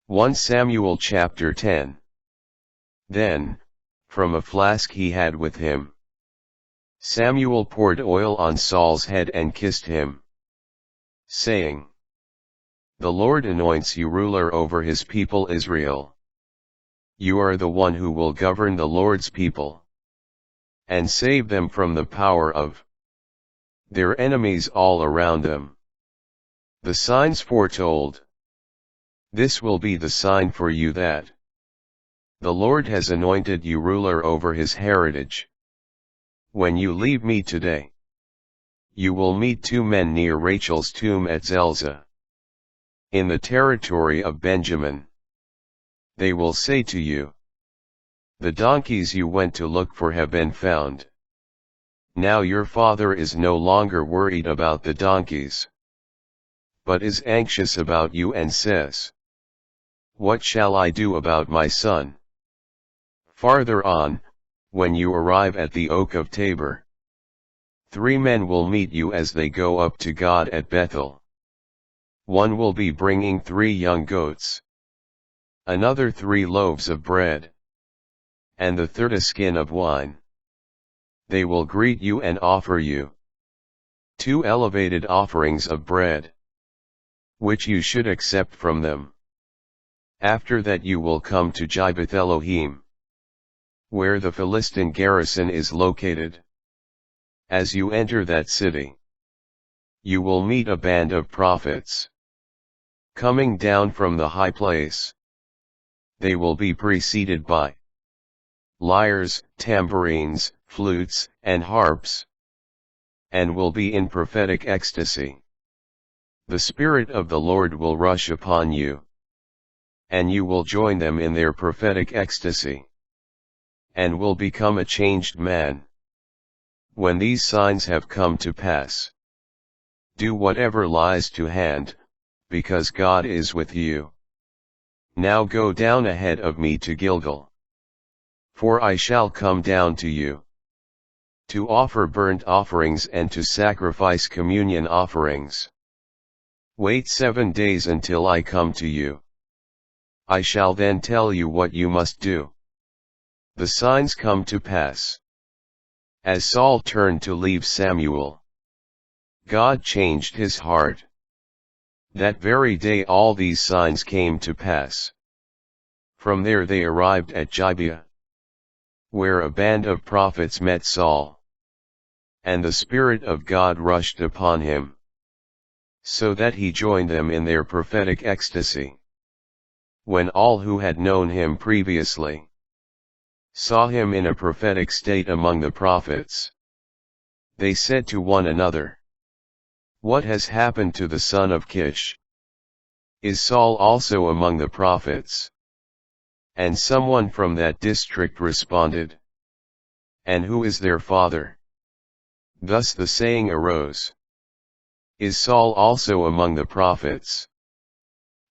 1 Samuel chapter 10. Then, from a flask he had with him, Samuel poured oil on Saul's head and kissed him, saying, "The Lord anoints you ruler over his people Israel. You are the one who will govern the Lord's people, and save them from the power of their enemies all around them." The signs foretold. This will be the sign for you that the Lord has anointed you ruler over his heritage. When you leave me today, you will meet 2 men near Rachel's tomb at Zelzah, in the territory of Benjamin. They will say to you, "The donkeys you went to look for have been found." Now your father is no longer worried about the donkeys, but is anxious about you and says, "What shall I do about my son?" Farther on, when you arrive at the oak of Tabor, 3 men will meet you as they go up to God at Bethel. One will be bringing 3 young goats, another 3 loaves of bread, and the third a skin of wine. They will greet you and offer you 2 elevated offerings of bread, which you should accept from them. After that you will come to Gibeath Elohim, where the Philistine garrison is located. As you enter that city, you will meet a band of prophets coming down from the high place. They will be preceded by lyres, tambourines, flutes, and harps, and will be in prophetic ecstasy. The Spirit of the Lord will rush upon you, and you will join them in their prophetic ecstasy, and will become a changed man. When these signs have come to pass, do whatever lies to hand, because God is with you. Now go down ahead of me to Gilgal, for I shall come down to you, to offer burnt offerings and to sacrifice communion offerings. Wait 7 days until I come to you. I shall then tell you what you must do." The signs come to pass. As Saul turned to leave Samuel, God changed his heart. That very day all these signs came to pass. From there they arrived at Gibeah, where a band of prophets met Saul, and the Spirit of God rushed upon him, so that he joined them in their prophetic ecstasy. When all who had known him previously saw him in a prophetic state among the prophets, they said to one another, "What has happened to the son of Kish? Is Saul also among the prophets?" And someone from that district responded, "And who is their father?" Thus the saying arose, "Is Saul also among the prophets?"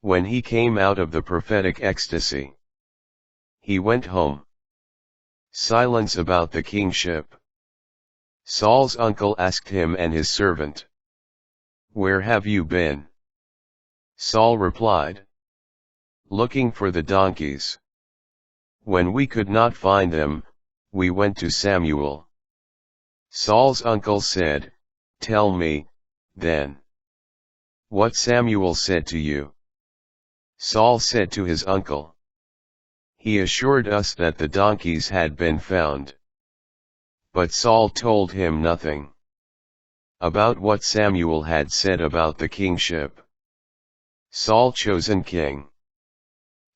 When he came out of the prophetic ecstasy, he went home. Silence about the kingship. Saul's uncle asked him and his servant, "Where have you been?" Saul replied, "Looking for the donkeys. When we could not find them, we went to Samuel." Saul's uncle said, "Tell me, then, what Samuel said to you." Saul said to his uncle, "He assured us that the donkeys had been found." But Saul told him nothing about what Samuel had said about the kingship. Saul chosen king.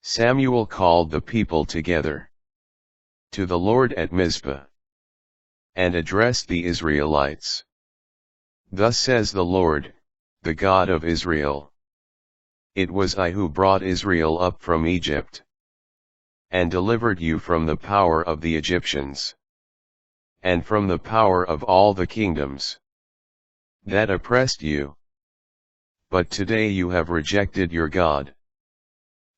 Samuel called the people together to the Lord at Mizpah, and addressed the Israelites. "Thus says the Lord, the God of Israel, it was I who brought Israel up from Egypt, and delivered you from the power of the Egyptians, and from the power of all the kingdoms that oppressed you. But today you have rejected your God,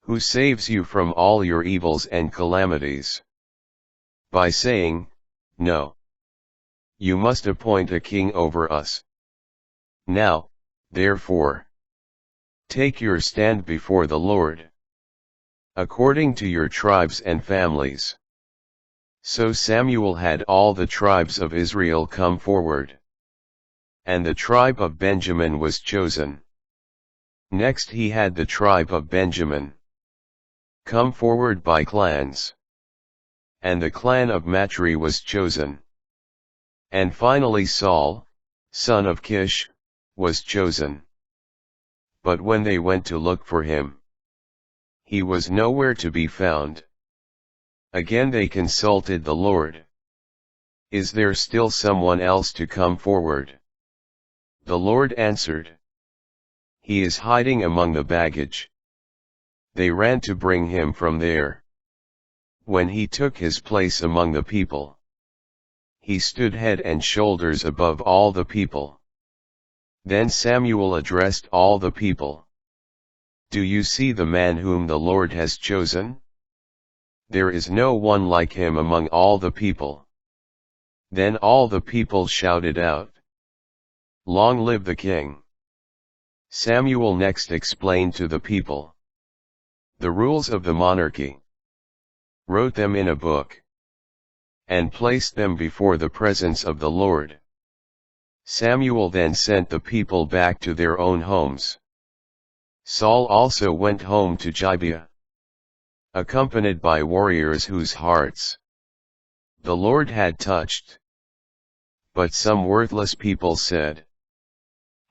who saves you from all your evils and calamities, by saying, 'No, you must appoint a king over us.' Now, therefore, take your stand before the Lord, according to your tribes and families. So Samuel had all the tribes of Israel come forward. And the tribe of Benjamin was chosen. Next he had the tribe of Benjamin come forward by clans. And the clan of Matri was chosen. And finally Saul, son of Kish, was chosen. But when they went to look for him, he was nowhere to be found. Again they consulted the Lord. Is there still someone else to come forward? The Lord answered, he is hiding among the baggage. They ran to bring him from there. When he took his place among the people, he stood head and shoulders above all the people. Then Samuel addressed all the people. Do you see the man whom the Lord has chosen? There is no one like him among all the people. Then all the people shouted out, long live the king! Samuel next explained to the people the rules of the monarchy, wrote them in a book, and placed them before the presence of the Lord. Samuel then sent the people back to their own homes. Saul also went home to Gibeah, accompanied by warriors whose hearts the Lord had touched. But some worthless people said,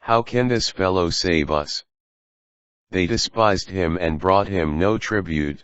how can this fellow save us? They despised him and brought him no tribute,